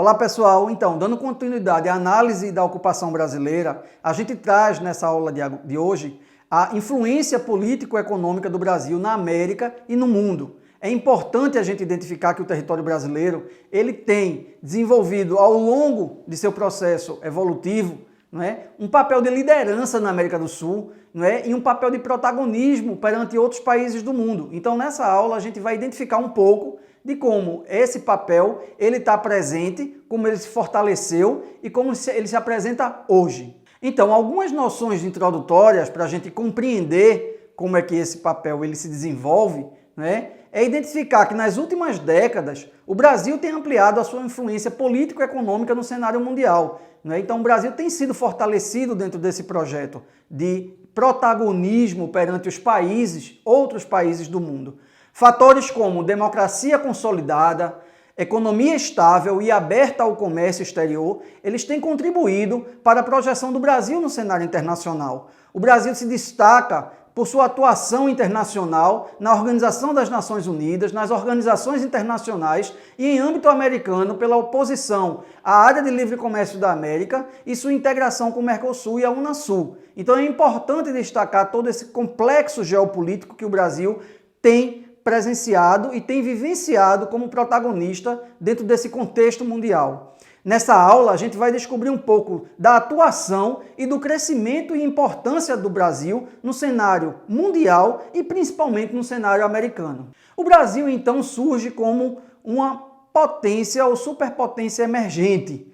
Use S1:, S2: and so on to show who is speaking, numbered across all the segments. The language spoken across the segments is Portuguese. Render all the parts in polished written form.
S1: Olá pessoal, então, dando continuidade à análise da ocupação brasileira, a gente traz nessa aula de hoje a influência político-econômica do Brasil na América e no mundo. É importante a gente identificar que o território brasileiro ele tem desenvolvido ao longo de seu processo evolutivo, um papel de liderança na América do Sul, e um papel de protagonismo perante outros países do mundo. Então nessa aula a gente vai identificar um pouco de como esse papel ele está presente, como ele se fortaleceu e como ele se apresenta hoje. Então, algumas noções introdutórias para a gente compreender como é que esse papel ele se desenvolve, é identificar que nas últimas décadas o Brasil tem ampliado a sua influência político-econômica no cenário mundial. Então, o Brasil tem sido fortalecido dentro desse projeto de protagonismo perante os países, outros países do mundo. Fatores como democracia consolidada, economia estável e aberta ao comércio exterior, eles têm contribuído para a projeção do Brasil no cenário internacional. O Brasil se destaca por sua atuação internacional na Organização das Nações Unidas, nas organizações internacionais e em âmbito americano pela oposição à área de livre comércio da América e sua integração com o Mercosul e a Unasul. Então é importante destacar todo esse complexo geopolítico que o Brasil tem presenciado e tem vivenciado como protagonista dentro desse contexto mundial. Nessa aula, a gente vai descobrir um pouco da atuação e do crescimento e importância do Brasil no cenário mundial e principalmente no cenário americano. O Brasil, então, surge como uma potência ou superpotência emergente.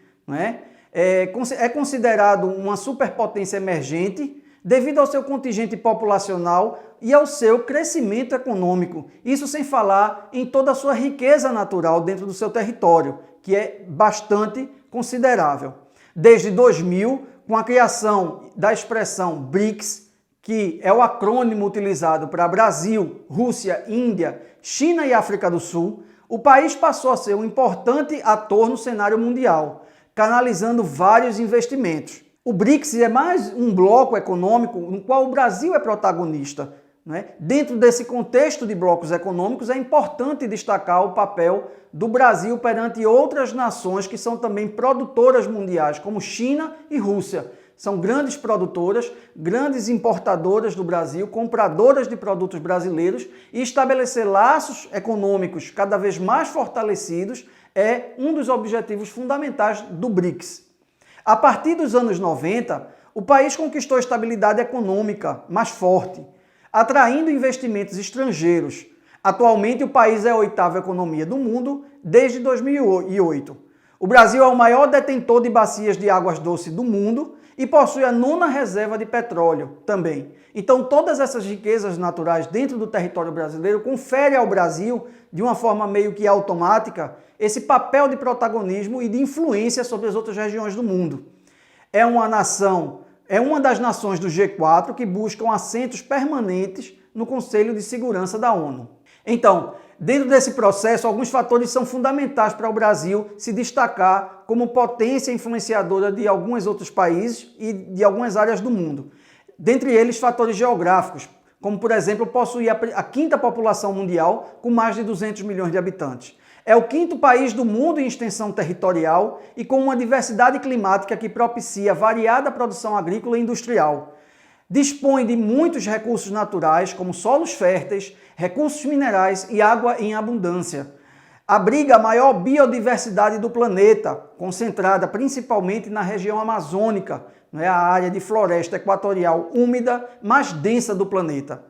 S1: É considerado uma superpotência emergente devido ao seu contingente populacional e ao seu crescimento econômico. Isso sem falar em toda a sua riqueza natural dentro do seu território, que é bastante considerável. Desde 2000, com a criação da expressão BRICS, que é o acrônimo utilizado para Brasil, Rússia, Índia, China e África do Sul, o país passou a ser um importante ator no cenário mundial, canalizando vários investimentos. O BRICS é mais um bloco econômico no qual o Brasil é protagonista. Dentro desse contexto de blocos econômicos, é importante destacar o papel do Brasil perante outras nações que são também produtoras mundiais, como China e Rússia. São grandes produtoras, grandes importadoras do Brasil, compradoras de produtos brasileiros, e estabelecer laços econômicos cada vez mais fortalecidos é um dos objetivos fundamentais do BRICS. A partir dos anos 90, o país conquistou estabilidade econômica mais forte, atraindo investimentos estrangeiros. Atualmente, o país é a oitava economia do mundo desde 2008. O Brasil é o maior detentor de bacias de águas doces do mundo e possui a nona reserva de petróleo também. Então, todas essas riquezas naturais dentro do território brasileiro conferem ao Brasil, de uma forma meio que automática, esse papel de protagonismo e de influência sobre as outras regiões do mundo. É uma das nações do G4 que buscam assentos permanentes no Conselho de Segurança da ONU. Então, dentro desse processo, alguns fatores são fundamentais para o Brasil se destacar como potência influenciadora de alguns outros países e de algumas áreas do mundo. Dentre eles, fatores geográficos, como, por exemplo, possuir a quinta população mundial com mais de 200 milhões de habitantes. É o quinto país do mundo em extensão territorial e com uma diversidade climática que propicia variada produção agrícola e industrial. Dispõe de muitos recursos naturais, como solos férteis, recursos minerais e água em abundância. Abriga a maior biodiversidade do planeta, concentrada principalmente na região amazônica, a área de floresta equatorial úmida mais densa do planeta.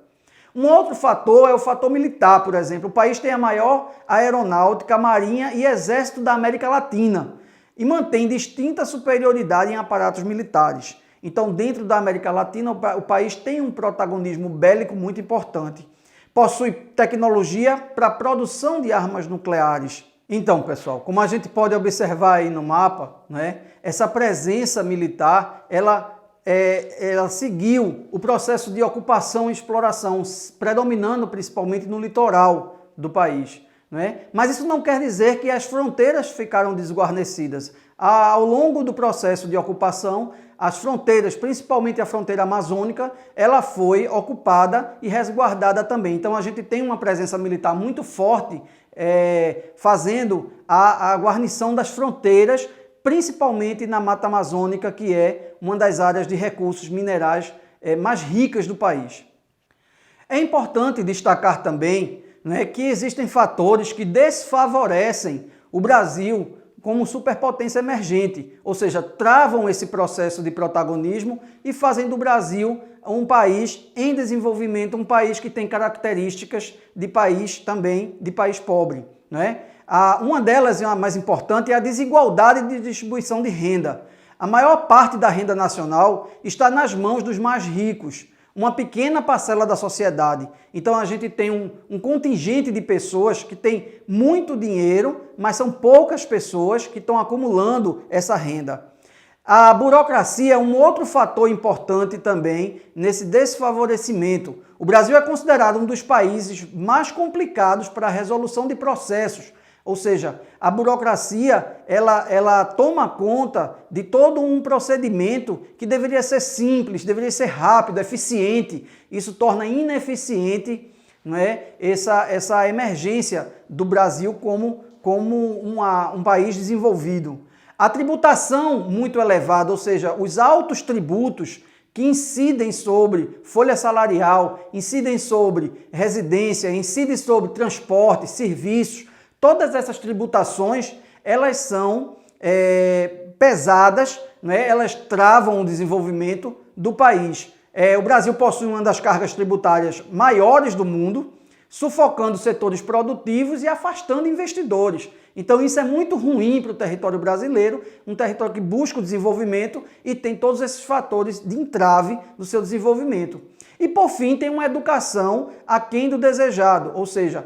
S1: Um outro fator é o fator militar, por exemplo. O país tem a maior aeronáutica, marinha e exército da América Latina e mantém distinta superioridade em aparatos militares. Então, dentro da América Latina, o país tem um protagonismo bélico muito importante. Possui tecnologia para a produção de armas nucleares. Então, pessoal, como a gente pode observar aí no mapa, essa presença militar, ela seguiu o processo de ocupação e exploração, predominando principalmente no litoral do país. Mas isso não quer dizer que as fronteiras ficaram desguarnecidas. Ao longo do processo de ocupação, as fronteiras, principalmente a fronteira amazônica, ela foi ocupada e resguardada também. Então a gente tem uma presença militar muito forte fazendo a guarnição das fronteiras, principalmente na Mata Amazônica, que é uma das áreas de recursos minerais mais ricas do país. É importante destacar também, né, que existem fatores que desfavorecem o Brasil como superpotência emergente, ou seja, travam esse processo de protagonismo e fazem do Brasil um país em desenvolvimento, um país que tem características de país também, de país pobre, né? Uma delas, e a mais importante, é a desigualdade de distribuição de renda. A maior parte da renda nacional está nas mãos dos mais ricos, uma pequena parcela da sociedade. Então a gente tem um contingente de pessoas que tem muito dinheiro, mas são poucas pessoas que estão acumulando essa renda. A burocracia é um outro fator importante também nesse desfavorecimento. O Brasil é considerado um dos países mais complicados para a resolução de processos. Ou seja, a burocracia ela toma conta de todo um procedimento que deveria ser simples, deveria ser rápido, eficiente. Isso torna ineficiente, não é, essa emergência do Brasil como um país desenvolvido. A tributação muito elevada, ou seja, os altos tributos que incidem sobre folha salarial, incidem sobre residência, incidem sobre transporte, serviços. Todas essas tributações, elas são pesadas, né? Elas travam o desenvolvimento do país. O Brasil possui uma das cargas tributárias maiores do mundo, sufocando setores produtivos e afastando investidores. Então isso é muito ruim para o território brasileiro, um território que busca o desenvolvimento e tem todos esses fatores de entrave no seu desenvolvimento. E por fim tem uma educação aquém do desejado, ou seja,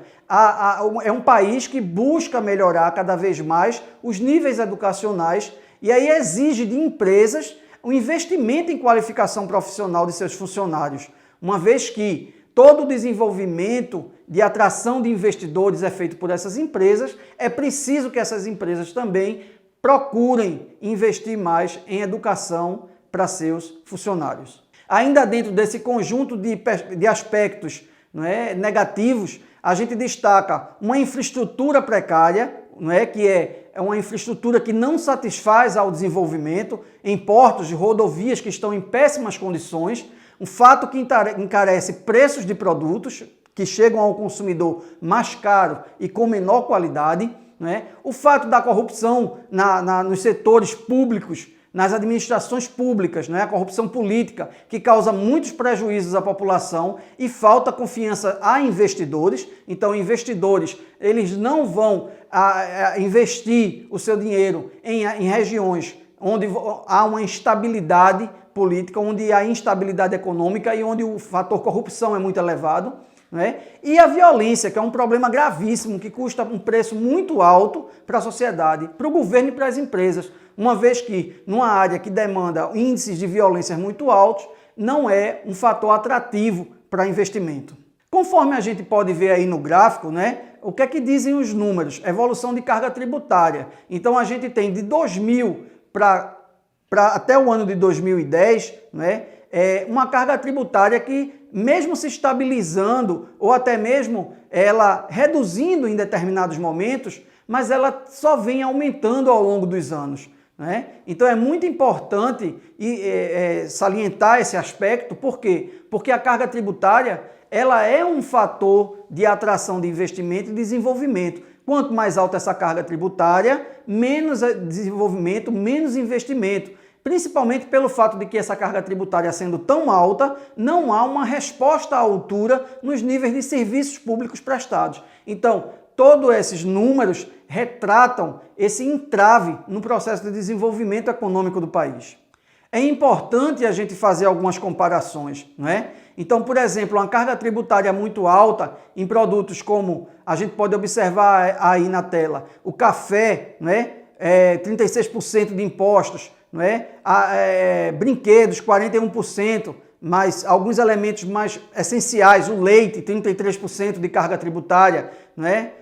S1: é um país que busca melhorar cada vez mais os níveis educacionais e aí exige de empresas o investimento em qualificação profissional de seus funcionários, uma vez que todo o desenvolvimento de atração de investidores é feito por essas empresas, é preciso que essas empresas também procurem investir mais em educação para seus funcionários. Ainda dentro desse conjunto de aspectos, não é, negativos, a gente destaca uma infraestrutura precária, não é, que é uma infraestrutura que não satisfaz ao desenvolvimento, em portos e rodovias que estão em péssimas condições, um fato que encarece preços de produtos que chegam ao consumidor mais caro e com menor qualidade, né? O fato da corrupção nos setores públicos, nas administrações públicas, né? A corrupção política, que causa muitos prejuízos à população e falta confiança a investidores. Então, investidores, eles não vão investir o seu dinheiro em regiões onde há uma instabilidade política, onde há instabilidade econômica e onde o fator corrupção é muito elevado, né? E a violência, que é um problema gravíssimo, que custa um preço muito alto para a sociedade, para o governo e para as empresas, uma vez que numa área que demanda índices de violência muito altos, não é um fator atrativo para investimento. Conforme a gente pode ver aí no gráfico, né, o que é que dizem os números? Evolução de carga tributária. Então a gente tem de 2000 até o ano de 2010, né, uma carga tributária que, mesmo se estabilizando ou até mesmo ela reduzindo em determinados momentos, mas ela só vem aumentando ao longo dos anos, né? Então é muito importante salientar esse aspecto. Por quê? Porque a carga tributária ela é um fator de atração de investimento e desenvolvimento. Quanto mais alta essa carga tributária, menos desenvolvimento, menos investimento. Principalmente pelo fato de que essa carga tributária sendo tão alta, não há uma resposta à altura nos níveis de serviços públicos prestados. Então, todos esses números retratam esse entrave no processo de desenvolvimento econômico do país. É importante a gente fazer algumas comparações, não é? Então, por exemplo, uma carga tributária muito alta em produtos como a gente pode observar aí na tela, o café, não é? 36% de impostos, não é? Brinquedos, 41%, mas alguns elementos mais essenciais, o leite, 33% de carga tributária, não é?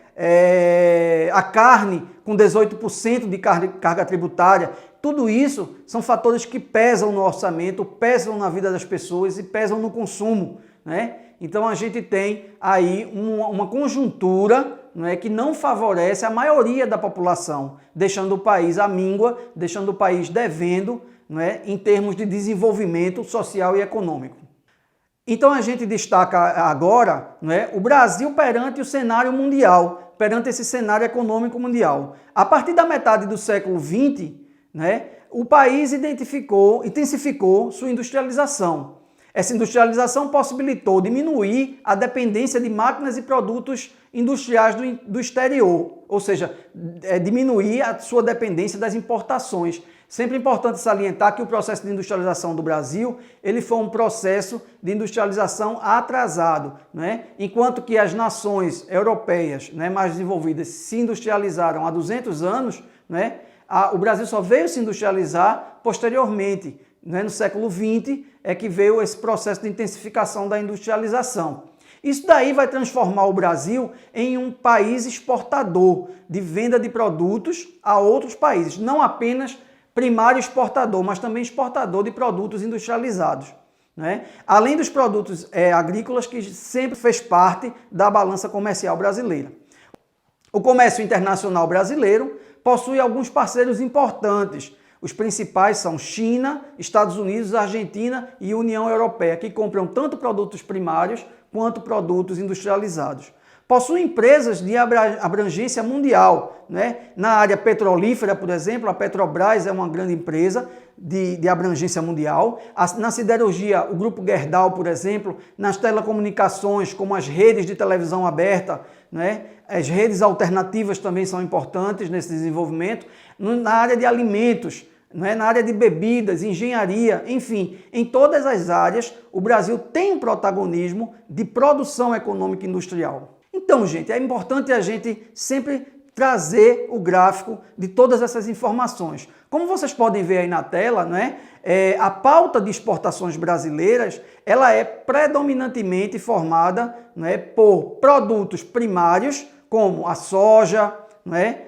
S1: A carne, com 18% de carga tributária. Tudo isso são fatores que pesam no orçamento, pesam na vida das pessoas e pesam no consumo, né? Então a gente tem aí uma conjuntura, não é, que não favorece a maioria da população, deixando o país à míngua, deixando o país devendo, não é, em termos de desenvolvimento social e econômico. Então a gente destaca agora, não é, o Brasil perante o cenário mundial, perante esse cenário econômico mundial. A partir da metade do século XX, né, o país intensificou sua industrialização. Essa industrialização possibilitou diminuir a dependência de máquinas e produtos industriais do exterior, ou seja, diminuir a sua dependência das importações. Sempre importante salientar que o processo de industrialização do Brasil, ele foi um processo de industrialização atrasado, né? Enquanto que as nações europeias, né, mais desenvolvidas se industrializaram há 200 anos, né, o Brasil só veio se industrializar posteriormente, né, no século XX é que veio esse processo de intensificação da industrialização. Isso daí vai transformar o Brasil em um país exportador de venda de produtos a outros países, não apenas primário exportador, mas também exportador de produtos industrializados, né? Além dos produtos agrícolas, que sempre fez parte da balança comercial brasileira. O comércio internacional brasileiro possui alguns parceiros importantes. Os principais são China, Estados Unidos, Argentina e União Europeia, que compram tanto produtos primários quanto produtos industrializados. Possui empresas de abrangência mundial, né? Na área petrolífera, por exemplo, a Petrobras é uma grande empresa de abrangência mundial. Na siderurgia, o Grupo Gerdau, por exemplo. Nas telecomunicações, como as redes de televisão aberta, né? As redes alternativas também são importantes nesse desenvolvimento. Na área de alimentos, né? Na área de bebidas, engenharia, enfim, em todas as áreas, o Brasil tem um protagonismo de produção econômica e industrial. Então, gente, é importante a gente sempre trazer o gráfico de todas essas informações. Como vocês podem ver aí na tela, né, a pauta de exportações brasileiras, ela é predominantemente formada, né, por produtos primários, como a soja, né,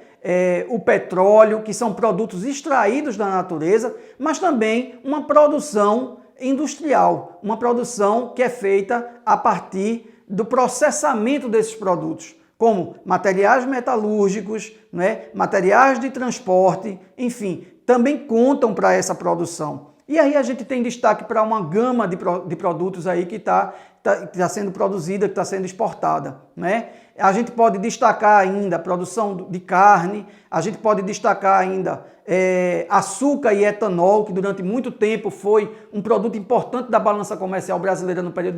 S1: o petróleo, que são produtos extraídos da natureza, mas também uma produção industrial, uma produção que é feita a partir do processamento desses produtos, como materiais metalúrgicos, né, materiais de transporte, enfim, também contam para essa produção. E aí a gente tem destaque para uma gama de produtos aí que está sendo produzida, que está sendo exportada, né? A gente pode destacar ainda a produção de carne, a gente pode destacar ainda açúcar e etanol, que durante muito tempo foi um produto importante da balança comercial brasileira no período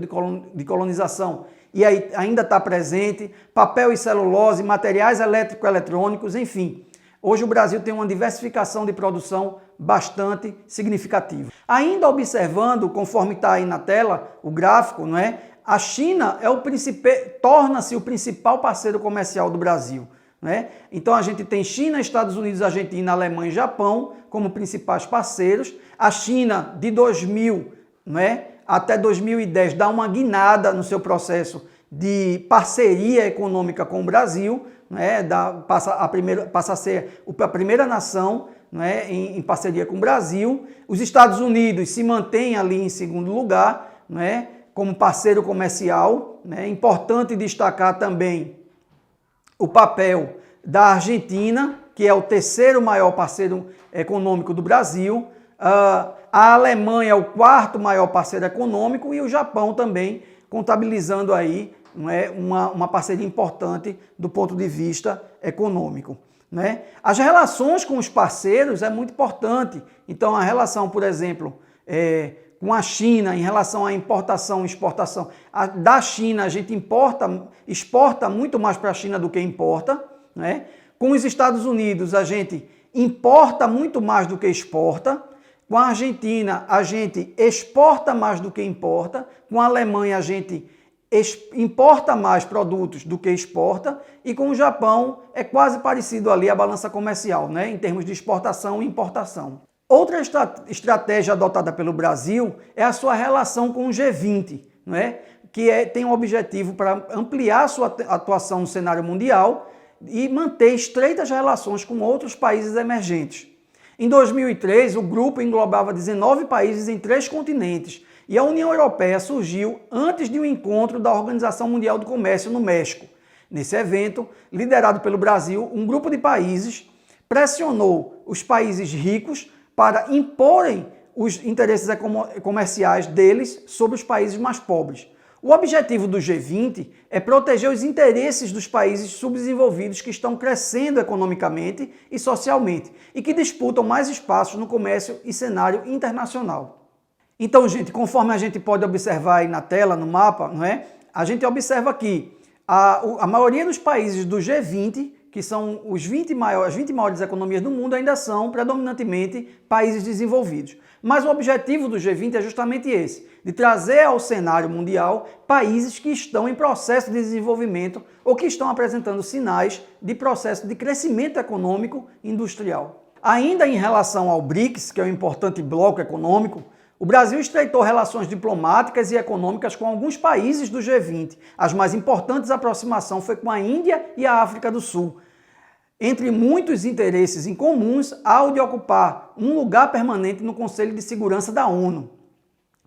S1: de colonização e aí ainda está presente, papel e celulose, materiais elétrico-eletrônicos, enfim. Hoje o Brasil tem uma diversificação de produção bastante significativa. Ainda observando, conforme está aí na tela, o gráfico, não é? A China torna-se o principal parceiro comercial do Brasil, né? Então a gente tem China, Estados Unidos, Argentina, Alemanha e Japão como principais parceiros. A China de 2000, né, até 2010 dá uma guinada no seu processo de parceria econômica com o Brasil, né? Passa a ser a primeira nação, né, em parceria com o Brasil. Os Estados Unidos se mantêm ali em segundo lugar, né, como parceiro comercial. É importante destacar também o papel da Argentina, que é o terceiro maior parceiro econômico do Brasil. A Alemanha é o quarto maior parceiro econômico e o Japão também, contabilizando aí, não é, uma parceria importante do ponto de vista econômico, né? As relações com os parceiros é muito importante. Então a relação, por exemplo, com a China, em relação à importação e exportação. Da China a gente exporta muito mais para a China do que importa, né? Com os Estados Unidos a gente importa muito mais do que exporta. Com a Argentina a gente exporta mais do que importa. Com a Alemanha a gente importa mais produtos do que exporta, e com o Japão é quase parecido ali a balança comercial, né, em termos de exportação e importação. Outra estratégia adotada pelo Brasil é a sua relação com o G20, né, que tem um objetivo para ampliar sua atuação no cenário mundial e manter estreitas relações com outros países emergentes. Em 2003, o grupo englobava 19 países em 3 continentes, e a União Europeia surgiu antes de um encontro da Organização Mundial do Comércio no México. Nesse evento, liderado pelo Brasil, um grupo de países pressionou os países ricos para imporem os interesses comerciais deles sobre os países mais pobres. O objetivo do G20 é proteger os interesses dos países subdesenvolvidos que estão crescendo economicamente e socialmente e que disputam mais espaços no comércio e cenário internacional. Então, gente, conforme a gente pode observar aí na tela, no mapa, não é? A gente observa que a maioria dos países do G20, que são as 20 maiores economias do mundo, ainda são predominantemente países desenvolvidos. Mas o objetivo do G20 é justamente esse, de trazer ao cenário mundial países que estão em processo de desenvolvimento ou que estão apresentando sinais de processo de crescimento econômico e industrial. Ainda em relação ao BRICS, que é um importante bloco econômico, o Brasil estreitou relações diplomáticas e econômicas com alguns países do G20. As mais importantes aproximações foi com a Índia e a África do Sul. Entre muitos interesses em comuns, há o de ocupar um lugar permanente no Conselho de Segurança da ONU.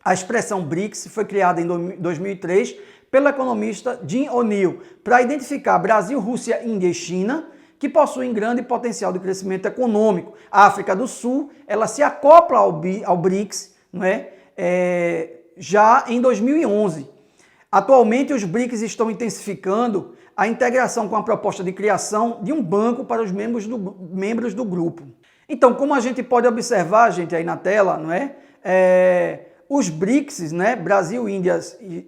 S1: A expressão BRICS foi criada em 2003 pelo economista Jim O'Neill para identificar Brasil, Rússia, Índia e China, que possuem grande potencial de crescimento econômico. A África do Sul, ela se acopla ao BRICS, não é? Já em 2011. Atualmente, os BRICS estão intensificando a integração com a proposta de criação de um banco para os membros do grupo. Então, como a gente pode observar, gente, aí na tela, não é? Os BRICS, né? Brasil, Índia,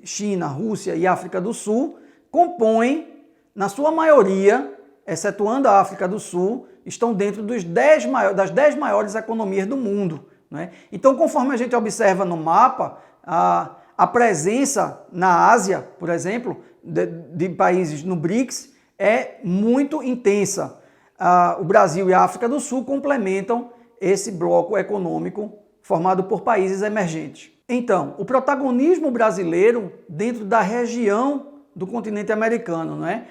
S1: China, Rússia e África do Sul, compõem, na sua maioria, excetuando a África do Sul, estão dentro das 10 maiores economias do mundo. Né? Então, conforme a gente observa no mapa, a presença na Ásia, por exemplo, de países no BRICS é muito intensa. O Brasil e a África do Sul complementam esse bloco econômico formado por países emergentes. Então, o protagonismo brasileiro dentro da região do continente americano, né?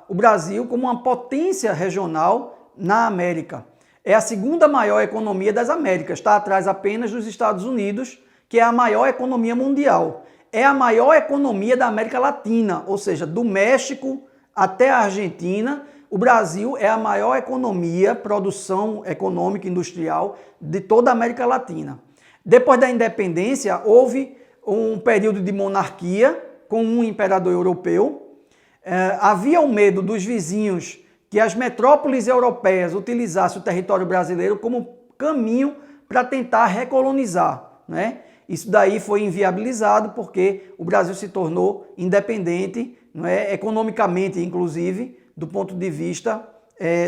S1: O Brasil como uma potência regional na América. É a segunda maior economia das Américas, está atrás apenas dos Estados Unidos, que é a maior economia mundial. É a maior economia da América Latina, ou seja, do México até a Argentina, o Brasil é a maior economia, produção econômica e industrial de toda a América Latina. Depois da independência, houve um período de monarquia com um imperador europeu. Havia o medo dos vizinhos que as metrópoles europeias utilizassem o território brasileiro como caminho para tentar recolonizar, né? Isso daí foi inviabilizado porque o Brasil se tornou independente, não é? Economicamente, inclusive, do ponto de vista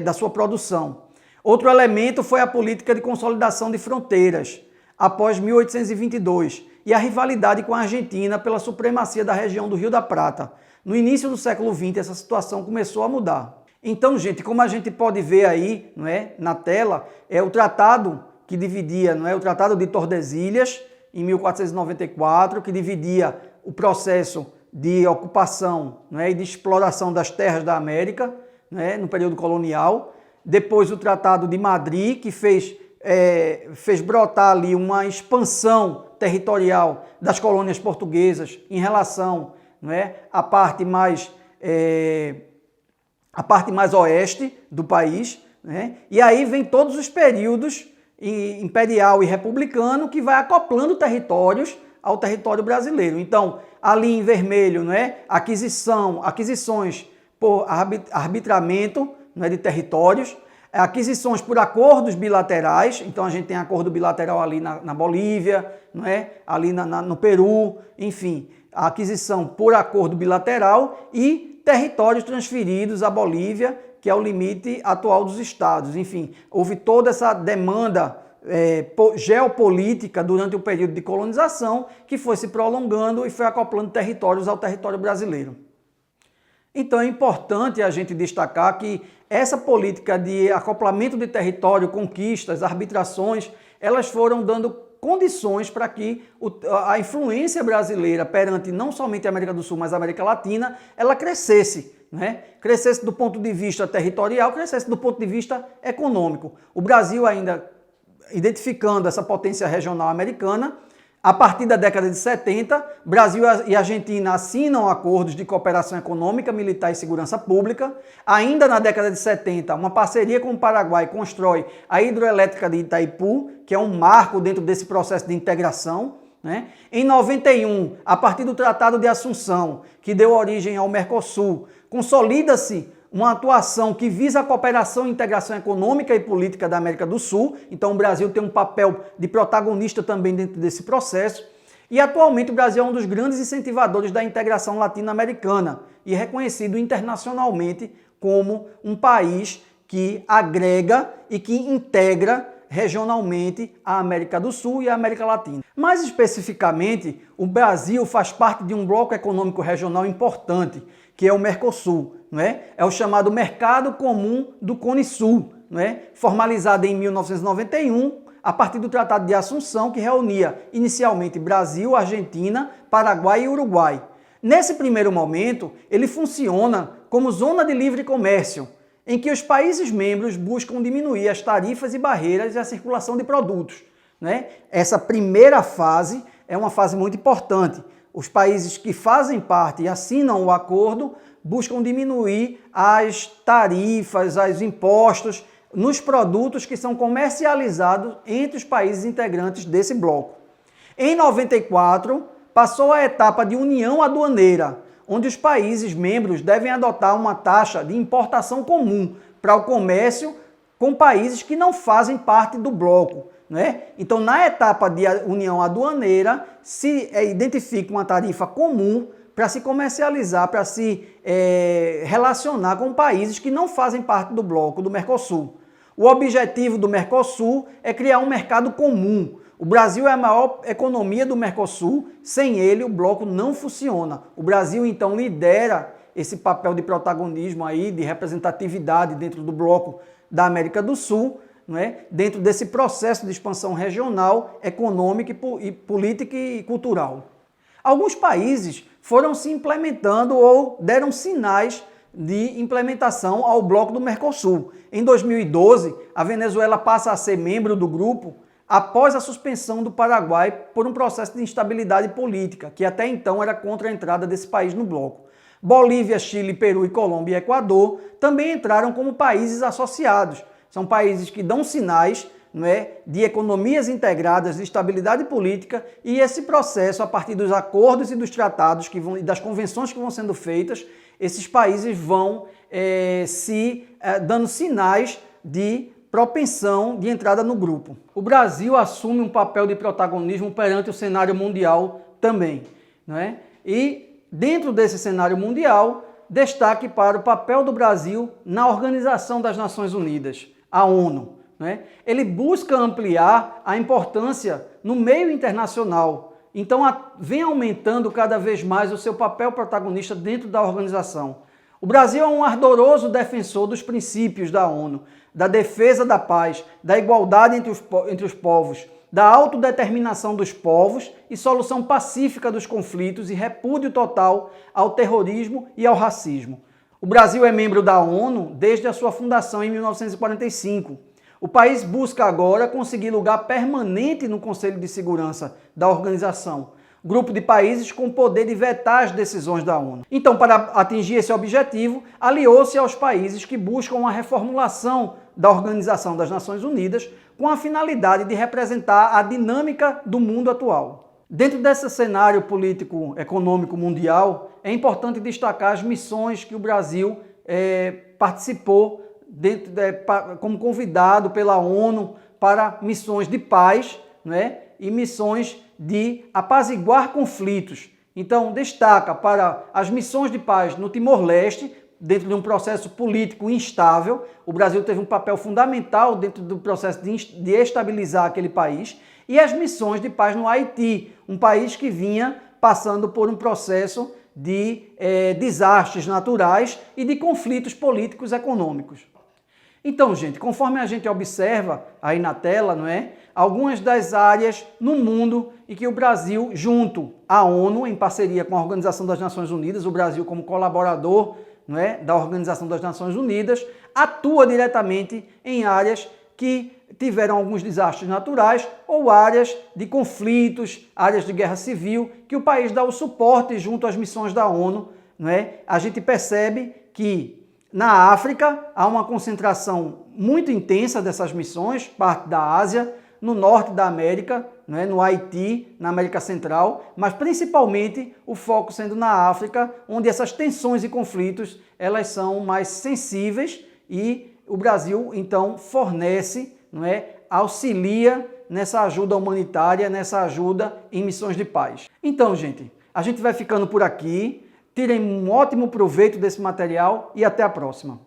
S1: da sua produção. Outro elemento foi a política de consolidação de fronteiras, após 1822, e a rivalidade com a Argentina pela supremacia da região do Rio da Prata. No início do século XX, essa situação começou a mudar. Então, gente, como a gente pode ver aí, não é, na tela, é o tratado que dividia, não é, o Tratado de Tordesilhas, em 1494, que dividia o processo de ocupação, não é, e de exploração das terras da América, não é, no período colonial. Depois o Tratado de Madrid, que fez brotar ali uma expansão territorial das colônias portuguesas em relação, não é, à parte mais oeste do país, né? E aí vem todos os períodos imperial e republicano que vai acoplando territórios ao território brasileiro. Então, ali em vermelho, né, aquisições por arbitramento, né, de territórios, aquisições por acordos bilaterais. Então, a gente tem acordo bilateral ali na Bolívia, né, ali no Peru, enfim, a aquisição por acordo bilateral e territórios transferidos à Bolívia, que é o limite atual dos estados. Enfim, houve toda essa demanda geopolítica durante o período de colonização que foi se prolongando e foi acoplando territórios ao território brasileiro. Então é importante a gente destacar que essa política de acoplamento de território, conquistas, arbitrações, elas foram dando condições para que a influência brasileira perante não somente a América do Sul, mas a América Latina, ela crescesse, né? Crescesse do ponto de vista territorial, crescesse do ponto de vista econômico. O Brasil ainda, identificando essa potência regional americana, A partir da década de 70, Brasil e Argentina assinam acordos de cooperação econômica, militar e segurança pública. Ainda na década de 70, uma parceria com o Paraguai constrói a hidroelétrica de Itaipu, que é um marco dentro desse processo de integração. Em 91, a partir do Tratado de Assunção, que deu origem ao Mercosul, consolida-se uma atuação que visa a cooperação e integração econômica e política da América do Sul. Então o Brasil tem um papel de protagonista também dentro desse processo. E atualmente o Brasil é um dos grandes incentivadores da integração latino-americana e é reconhecido internacionalmente como um país que agrega e que integra regionalmente a América do Sul e a América Latina. Mais especificamente, o Brasil faz parte de um bloco econômico regional importante, que é o Mercosul, É o chamado Mercado Comum do Cone Sul, formalizado em 1991, a partir do Tratado de Assunção, que reunia inicialmente Brasil, Argentina, Paraguai e Uruguai. Nesse primeiro momento, ele funciona como zona de livre comércio, em que os países membros buscam diminuir as tarifas e barreiras e a circulação de produtos. Essa primeira fase é uma fase muito importante. Os países que fazem parte e assinam o acordo buscam diminuir as tarifas, os impostos nos produtos que são comercializados entre os países integrantes desse bloco. Em 94, passou a etapa de união aduaneira, onde os países membros devem adotar uma taxa de importação comum para o comércio com países que não fazem parte do bloco. Então, na etapa de união aduaneira, se identifica uma tarifa comum para se comercializar, para se relacionar com países que não fazem parte do bloco do Mercosul. O objetivo do Mercosul é criar um mercado comum. O Brasil é a maior economia do Mercosul, sem ele o bloco não funciona. O Brasil, então, lidera esse papel de protagonismo aí, de representatividade dentro do bloco da América do Sul, dentro desse processo de expansão regional, econômica e política e cultural. Alguns países foram se implementando ou deram sinais de implementação ao bloco do Mercosul. Em 2012, a Venezuela passa a ser membro do grupo após a suspensão do Paraguai por um processo de instabilidade política, que até então era contra a entrada desse país no bloco. Bolívia, Chile, Peru, Colômbia e Equador também entraram como países associados. São países que dão sinais de economias integradas, de estabilidade política, e esse processo, a partir dos acordos e dos tratados e das convenções que vão sendo feitas, esses países vão dando sinais de propensão de entrada no grupo. O Brasil assume um papel de protagonismo perante o cenário mundial também. E dentro desse cenário mundial, destaque para o papel do Brasil na Organização das Nações Unidas, a ONU. Ele busca ampliar a importância no meio internacional. Então, vem aumentando cada vez mais o seu papel protagonista dentro da organização. O Brasil é um ardoroso defensor dos princípios da ONU, da defesa da paz, da igualdade entre os povos, da autodeterminação dos povos e solução pacífica dos conflitos e repúdio total ao terrorismo e ao racismo. O Brasil é membro da ONU desde a sua fundação em 1945. O país busca agora conseguir lugar permanente no Conselho de Segurança da organização, grupo de países com poder de vetar as decisões da ONU. Então, para atingir esse objetivo, aliou-se aos países que buscam uma reformulação da Organização das Nações Unidas com a finalidade de representar a dinâmica do mundo atual. Dentro desse cenário político-econômico mundial, é importante destacar as missões que o Brasil participou como convidado pela ONU para missões de paz, e missões de apaziguar conflitos. Então, destaca para as missões de paz no Timor-Leste, dentro de um processo político instável. O Brasil teve um papel fundamental dentro do processo de estabilizar aquele país, e as missões de paz no Haiti, um país que vinha passando por um processo de desastres naturais e de conflitos políticos e econômicos. Então, gente, conforme a gente observa aí na tela, algumas das áreas no mundo em que o Brasil, junto à ONU, em parceria com a Organização das Nações Unidas, o Brasil como colaborador da Organização das Nações Unidas, atua diretamente em áreas que tiveram alguns desastres naturais ou áreas de conflitos, áreas de guerra civil, que o país dá o suporte junto às missões da ONU. Não é? A gente percebe que na África há uma concentração muito intensa dessas missões, parte da Ásia, no norte da América, não é? No Haiti, na América Central, mas principalmente o foco sendo na África, onde essas tensões e conflitos elas são mais sensíveis e o Brasil então fornece, não é? Auxilia nessa ajuda humanitária, nessa ajuda em missões de paz. Então, gente, a gente vai ficando por aqui. Tirem um ótimo proveito desse material e até a próxima.